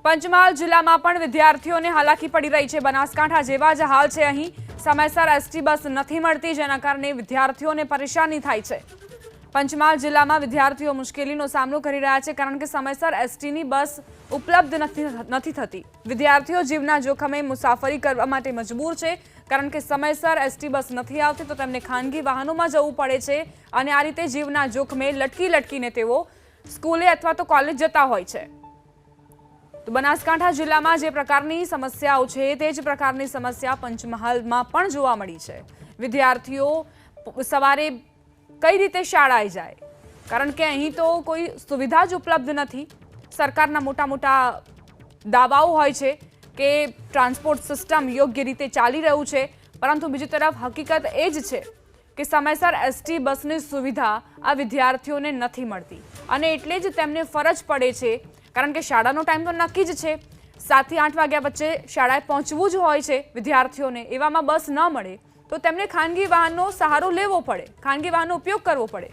પંચમહાલ જિલ્લામાં પણ વિદ્યાર્થીઓને હાલાકી પડી રહી છે। બનાસકાંઠા જેવા જ હાલ છે। અહીં સમયસર એસટી બસ નથી મળતી, જેના કારણે વિદ્યાર્થીઓને પરેશાની થાય છે। પંચમહાલ જિલ્લામાં વિદ્યાર્થીઓ મુશ્કેલીનો સામનો કરી રહ્યા છે, કારણ કે સમયસર એસટીની બસ ઉપલબ્ધ નથી થતી। વિદ્યાર્થીઓ જીવના જોખમે મુસાફરી કરવા માટે મજબૂર છે, કારણ કે સમયસર એસટી બસ નથી આવતી તો તેમને ખાનગી વાહનોમાં જવું પડે છે અને આ રીતે જીવના જોખમે લટકીને તેઓ સ્કૂલે અથવા તો કોલેજ જતા હોય છે। તો બનાસકાંઠા જિલ્લામાં જે પ્રકારની સમસ્યાઓ છે તે જ પ્રકારની સમસ્યા પંચમહાલમાં પણ જોવા મળી છે। વિદ્યાર્થીઓ સવારે કઈ રીતે શાળાએ જાય, કારણ કે અહીં તો કોઈ સુવિધા જ ઉપલબ્ધ નથી। સરકારના મોટા દાવાઓ હોય છે કે ટ્રાન્સપોર્ટ સિસ્ટમ યોગ્ય રીતે ચાલી રહ્યું છે, પરંતુ બીજી તરફ હકીકત એ જ છે કે સમયસર એસટી બસની સુવિધા આ વિદ્યાર્થીઓને નથી મળતી અને એટલે જ તેમને ફરજ પડે છે, કારણ કે શાળાનો ટાઈમ તો નક્કી જ છે, 7 થી 8 વાગ્યા વચ્ચે શાળાએ પહોંચવું જ હોય છે વિદ્યાર્થીઓને। એવામાં બસ ન મળે તો તેમને ખાનગી વાહનનો સહારો લેવો પડે, ખાનગી વાહનનો ઉપયોગ કરવો પડે।